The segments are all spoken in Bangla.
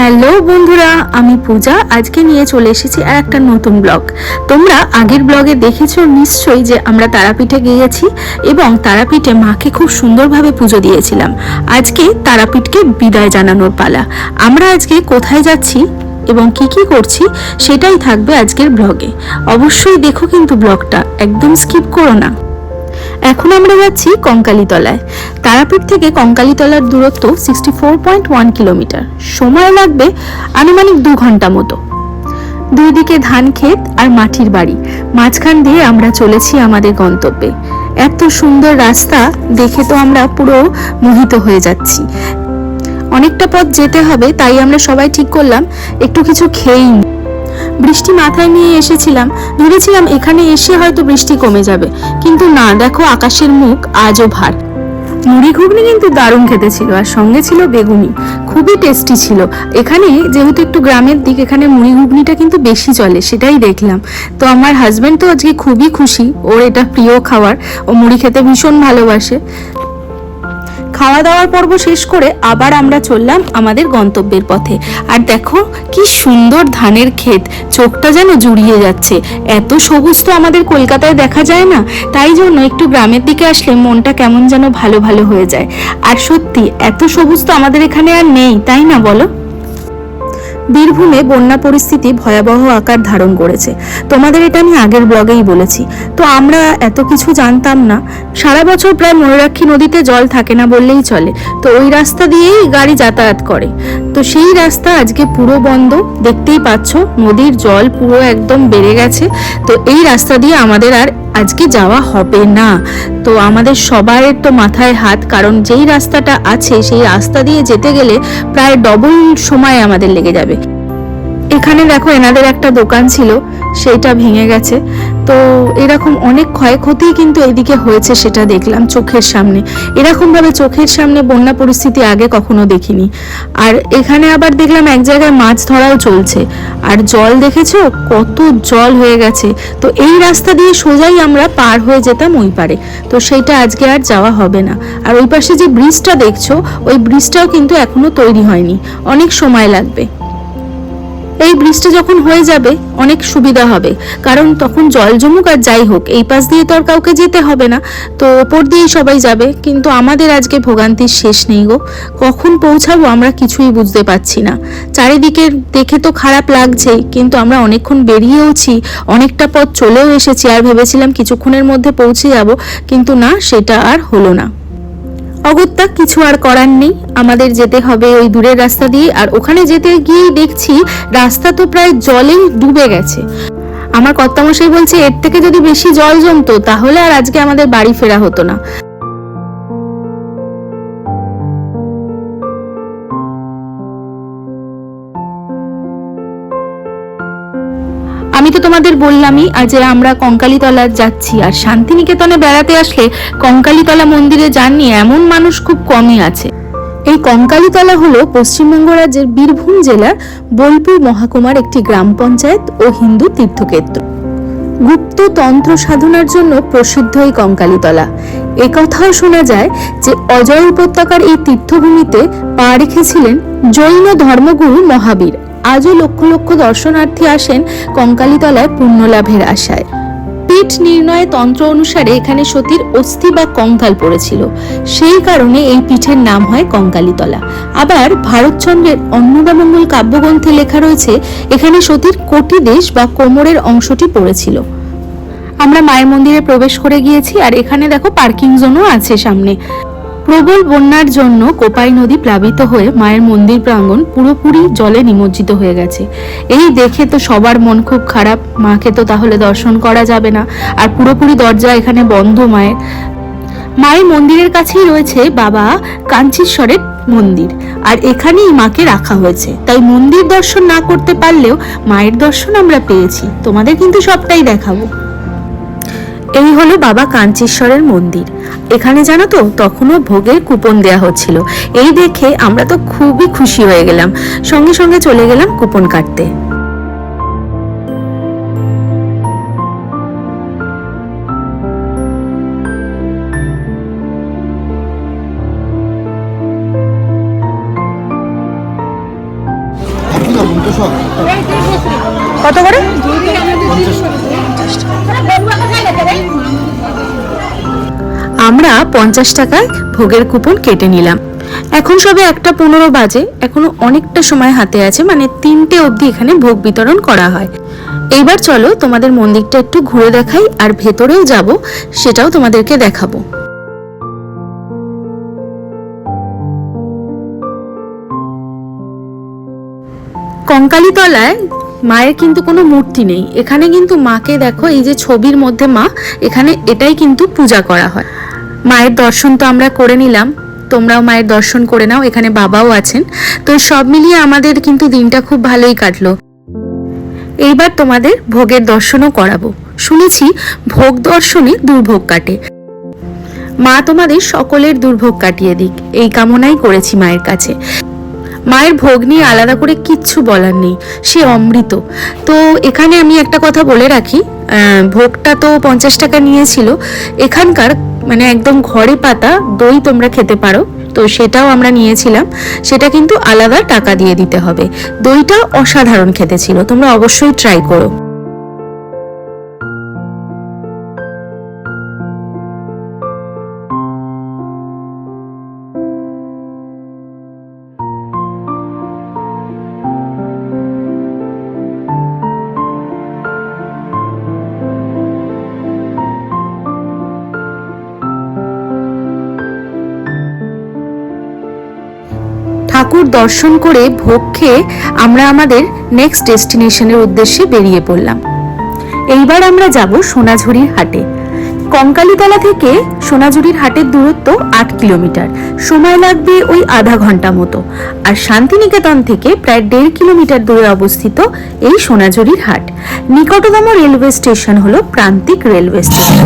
হ্যালো বন্ধুরা, আমি পূজা আজকে নিয়ে চলে এসেছি আর একটা নতুন ব্লগ। তোমরা আগের ব্লগে দেখেছো নিশ্চয়ই যে আমরা তারাপীঠে গিয়েছি এবং তারাপীঠে মাকে খুব সুন্দরভাবে পুজো দিয়েছিলাম। আজকে তারাপীঠকে বিদায় জানানোর পালা। আমরা আজকে কোথায় যাচ্ছি এবং কি কি করছি সেটাই থাকবে আজকের ব্লগে। অবশ্যই দেখো কিন্তু ব্লগটা, একদম স্কিপ করো না। এখন আমরা যাচ্ছি কঙ্কালীতলায়। তারাপীঠ থেকে কঙ্কালীতলার দূরত্ব 64.1 কিলোমিটার। সময় লাগবে আনুমানিক 2 ঘন্টা মতো। দুই দিকে ধান ক্ষেত আর মাটির বাড়ি, মাঝখান দিয়ে আমরা চলেছি আমাদের গন্তব্যে। এত সুন্দর রাস্তা দেখে তো আমরা পুরো মোহিত হয়ে যাচ্ছি। অনেকটা পথ যেতে হবে, তাই আমরা সবাই ঠিক করলাম একটু কিছু খেয়েই। বৃষ্টি মাথায় নিয়ে এসেছিলাম, ভেবেছিলাম এখানে এসে হয়তো বৃষ্টি কমে যাবে, কিন্তু না, দেখো আকাশের মুখ আজও ভার। মুড়ি ঘুগনি কিন্তু দারুণ খেতে ছিল, আর সঙ্গে ছিল বেগুনি, খুবই টেস্টি ছিল। এখানে যেহেতু একটু গ্রামের দিক, এখানে মুড়ি ঘুগনিটা কিন্তু বেশি চলে, সেটাই দেখলাম। তো আমার হাজবেন্ড তো আজকে খুবই খুশি, ওর এটা প্রিয় খাবার, ও মুড়ি খেতে ভীষণ ভালোবাসে। খাওয়া দাওয়ার পর্ব শেষ করে আবার আমরা চললাম আমাদের গন্তব্যের পথে। আর দেখো কি সুন্দর ধানের ক্ষেত, চোখটা যেন জুড়িয়ে যাচ্ছে। এত সবুজ তো আমাদের কলকাতায় দেখা যায় না, তাই জন্য একটু গ্রামের দিকে আসলে মনটা কেমন যেন ভালো ভালো হয়ে যায়। আর সত্যি এত সবুজ তো আমাদের এখানে আর নেই, তাই না বলো? বীরভূমে বন্যা পরিস্থিতি ভয়াবহ আকার ধারণ করেছে, তোমাদের এটা আমি আগের ব্লগেই বলেছি। তো আমরা এত কিছু জানতাম না। সারা বছর প্রায় ময়ূরাক্ষী নদীতে জল থাকে না বললেই চলে, তো ওই রাস্তা দিয়েই গাড়ি যাতায়াত করে। তো সেই রাস্তা আজকে পুরো বন্ধ, দেখতেই পাচ্ছ নদীর জল পুরো একদম বেড়ে গেছে। তো এই রাস্তা দিয়ে আমাদের আর আজকে যাওয়া হবে না। তো আমাদের সবার তো মাথায় হাত, কারণ যেই রাস্তাটা আছে সেই রাস্তা দিয়ে যেতে গেলে প্রায় ডবল সময় আমাদের লেগে যাবে। এখানে দেখো এনাদের একটা দোকান ছিল, সেটা ভেঙে গেছে। তো এরকম অনেক ক্ষয়ক্ষতি কিন্তু এদিকে হয়েছে, সেটা দেখলাম চোখের সামনে। এরকম ভাবে চোখের সামনে বন্যা পরিস্থিতি আগে কখনো দেখিনি। আর এখানে আবার দেখলাম এক জায়গায় মাছ ধরাও চলছে, আর জল দেখেছো কত জল হয়ে গেছে। তো এই রাস্তা দিয়ে সোজাই আমরা পার হয়ে যেতাম ওই পারে, তো সেইটা আজকে আর যাওয়া হবে না। আর ওই পাশে যে ব্রিজটা দেখছো, ওই ব্রিজটাও কিন্তু এখনো তৈরি হয়নি, অনেক সময় লাগবে। এই ব্রিজটা যখন হয়ে যাবে অনেক সুবিধা হবে, কারণ তখন জল জমুক আর যাই হোক, এই পাশ দিয়ে তো আর কাউকে যেতে হবে না, তো ওপর দিয়েই সবাই যাবে। কিন্তু আমাদের আজকে ভোগান্তির শেষ নেই গো, কখন পৌঁছাবো আমরা কিছুই বুঝতে পারছি না। চারিদিকে দেখে তো খারাপ লাগছেই, কিন্তু আমরা অনেকক্ষণ বেরিয়েওছি, অনেকটা পথ চলেও এসেছি, আর ভেবেছিলাম কিছুক্ষণের মধ্যে পৌঁছে যাব, কিন্তু না, সেটা আর হলো না। অগত্যা কিছু আর করার নেই, আমাদের যেতে হবে ওই দূরের রাস্তা দিয়ে। আর ওখানে যেতে গিয়েই দেখছি রাস্তা তো প্রায় জলেই ডুবে গেছে। আমার কর্তামশাই বলছে এর থেকে যদি বেশি জল জমতো তাহলে আর আজকে আমাদের বাড়ি ফেরা হতো না। আমি তো তোমাদের বললামই যে আমরা কঙ্কালীতলা যাচ্ছি, আর শান্তিনিকেতনে বেড়াতে আসলে কঙ্কালীতলা মন্দিরে যাননি এমন মানুষ খুব কমই আছে। এই কঙ্কালীতলা হলো পশ্চিমবঙ্গ রাজ্যের বীরভূম জেলার বোলপুর মহকুমার একটি গ্রাম পঞ্চায়েত ও হিন্দু তীর্থক্ষেত্র। গুপ্ত তন্ত্র সাধনার জন্য প্রসিদ্ধ এই কঙ্কালীতলা। একথাও শোনা যায় যে অজয় উপত্যকার এই তীর্থভূমিতে পা রেখেছিলেন জৈন ধর্মগুরু মহাবীর। আজও লক্ষ লক্ষ দর্শনার্থী আসেন কঙ্কালীতলায় পুণ্যলাভের আশায়। পীঠ নির্ণয়ে তন্ত্র অনুসারে এখানে সতীর অস্থি বা কঙ্কাল পড়েছিল, সেই কারণে এই পীঠের নাম হয় কঙ্কালীতলা। আবার ভারতচন্দ্রের অন্নদামঙ্গল কাব্যগ্রন্থে লেখা রয়েছে এখানে সতীর কোটি দেশ বা কোমরের অংশটি পড়েছিল। আমরা মায়ের মন্দিরে প্রবেশ করে গিয়েছি, আর এখানে দেখো পার্কিং জোনও আছে সামনে। প্রবল বন্যার জন্য কোপাই নদী প্লাবিত হয়ে মায়ের মন্দির প্রাঙ্গণ পুরোপুরি জলে নিমজ্জিত হয়ে গেছে। এই দেখে তো সবার মন খুব খারাপ, মাকে তো তাহলে দর্শন করা যাবে না, আর পুরোপুরি দরজা এখানে বন্ধ মায়ের। মায়ের মন্দিরের কাছেই রয়েছে বাবা কাঞ্চীশ্বরের মন্দির, আর এখানেই মাকে রাখা হয়েছে, তাই মন্দির দর্শন না করতে পারলেও মায়ের দর্শন আমরা পেয়েছি। তোমাদের কিন্তু সবটাই দেখাবো। এই হলো বাবা কাঞ্চীশ্বরের মন্দির। এখানে জানো তো তখনও ভোগের কুপন দেয়া হচ্ছিল, এই দেখে আমরা তো খুবই খুশি হয়ে গেলাম, সঙ্গে সঙ্গে চলে গেলাম কুপন কাটতে। কত করে? আমরা 50 টাকায় ভোগের কুপন কেটে নিলাম। এখন সবে 1:15 বাজে, এখনো অনেকটা সময় হাতে আছে, মানে 3টে অবধি এখানে ভোগ বিতরণ করা হয়। এইবার চলো তোমাদের মন্দিরটা একটু ঘুরে দেখাই, আর ভেতরেও যাব, সেটাও তোমাদেরকে দেখাবো। কঙ্কালীতলায় মায়ের কিন্তু কোনো মূর্তি নেই, এখানে কিন্তু মাকে দেখো, এই যে ছবির মধ্যে মা, এখানে এটাই কিন্তু পূজা করা হয়। মায়ের দর্শন তো আমরা করে নিলাম, তোমরাও মায়ের দর্শন করে নাও, এখানে বাবাও আছেন। তো সব মিলিয়ে আমাদের কিন্তু দিনটা খুব ভালোই কাটলো। এইবার তোমাদের ভোগের দর্শনও করাবো। শুনেছি ভোগ দর্শনে দুর্ভোগ কাটে। মা তোমাদের সকলের দুর্ভোগ কাটিয়ে দিক, এই কামনাই করেছি মায়ের কাছে। মায়ের ভোগ নিয়ে আলাদা করে কিচ্ছু বলার নেই, সে অমৃত। তো এখানে আমি একটা কথা বলে রাখি, ভোগটা তো 50 টাকা নিয়েছিল। এখানকার মানে একদম ঘরে পাতা দই তোমরা খেতে পারো, তো সেটাও আমরা নিয়েছিলাম, সেটা কিন্তু আলাদা টাকা দিয়ে দিতে হবে। দইটা অসাধারণ খেতে ছিল, তোমরা অবশ্যই ট্রাই করো। ঠাকুর দর্শন করে ভোগ খেয়ে আমরা আমাদের নেক্সট ডেস্টিনেশনের উদ্দেশ্যে বেরিয়ে পড়লাম। এইবার আমরা যাব সোনাঝুরির হাটে। কঙ্কালীতলা থেকে সোনাঝুরির হাটের দূরত্ব 8 কিলোমিটার, সময় লাগবে ওই আধা ঘন্টা মতো। আর শান্তিনিকেতন থেকে প্রায় 1.5 কিলোমিটার দূরে অবস্থিত এই সোনাঝুরির হাট। নিকটতম রেলওয়ে স্টেশন হলো প্রান্তিক রেলওয়ে স্টেশন।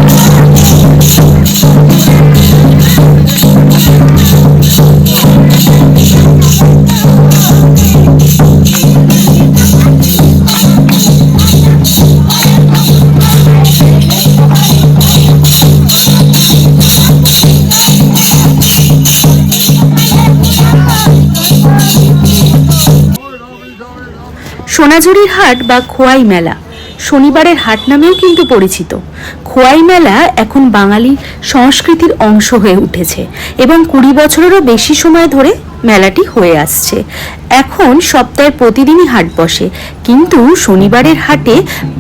সোনাঝুরির হাট বা খোয়াই মেলা শনিবারের হাট নামেও কিন্তু পরিচিত। খোয়াই মেলা এখন বাঙালি সংস্কৃতির অংশ হয়ে উঠেছে এবং 20 বছরেরও বেশি সময় ধরে মেলাটি হয়ে আসছে। এখন সপ্তাহের প্রতিদিনই হাট বসে, কিন্তু শনিবারের হাটে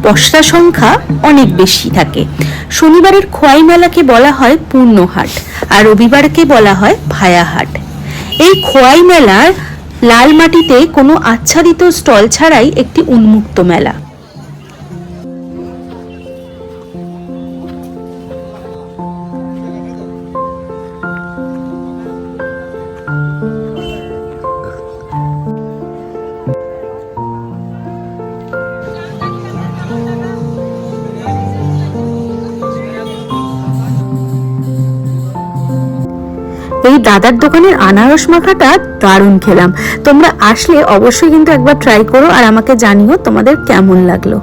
বস্তা সংখ্যা অনেক বেশি থাকে। শনিবারের খোয়াই মেলাকে বলা হয় পূর্ণ হাট, আর রবিবারকে বলা হয় ভায়া হাট। এই খোয়াই মেলার লাল মাটিতে কোনো আচ্ছাদিত স্টল ছাড়াই একটি উন্মুক্ত মেলা। এই দাদার দোকানের আনারস মাখাটা দারুণ খেলাম। তোমরা আসলে অবশ্যই কিন্তু একবার ট্রাই করো, আর আমাকে জানিও তোমাদের কেমন লাগলো।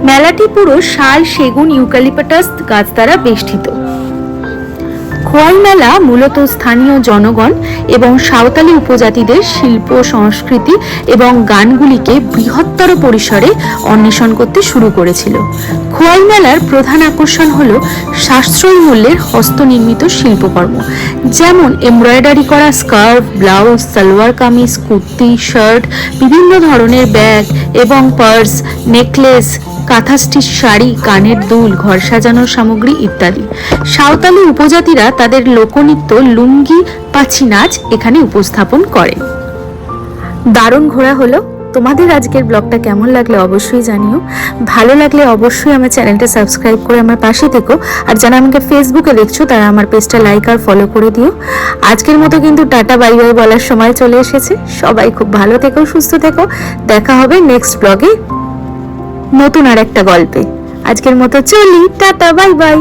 মেলাটি পুরো শাল, সেগুন, ইউক্যালিপটাস গাছ দ্বারা বেষ্টিত। খোয়াই মেলা মূলত স্থানীয় জনগণ এবং সাঁওতালি উপজাতিদের শিল্প, সংস্কৃতি এবং গানগুলিকে বৃহত্তর পরিসরে অন্বেষণ করতে শুরু করেছিল। খোয়াই মেলার প্রধান আকর্ষণ হল সাশ্রয়ী মূল্যের হস্তনির্মিত শিল্পকর্ম, যেমন এমব্রয়ডারি করা scarf, blouse, salwar kameez, kurti, shirt, বিভিন্ন ধরনের ব্যাগ এবং পার্স, নেকলেস, কাঁথা স্টিচ শাড়ি, কানের দুল, ঘর সাজানোর সামগ্রী ইত্যাদি। সাঁওতালি উপজাতিরা তাদের লোকনৃত্য লুঙ্গি পাছি নাচ এখানে উপস্থাপন করে। দারুণ ঘোরা হলো। তোমাদের আজকের ব্লগটা কেমন লাগলে অবশ্যই জানিও। ভালো লাগলে অবশ্যই আমার চ্যানেলটা সাবস্ক্রাইব করে আমার পাশে থেকো, আর যারা আমাকে ফেসবুকে দেখছো তারা আমার পেজটা লাইক আর ফলো করে দিও। আজকের মতো কিন্তু টাটা বাই বাই বলার সময় চলে এসেছে। সবাই খুব ভালো থেকো, সুস্থ থেকো। দেখা হবে নেক্সট ব্লগে নতুন আর একটা গল্পে। আজকের মতো চলি, টাটা বাই বাই।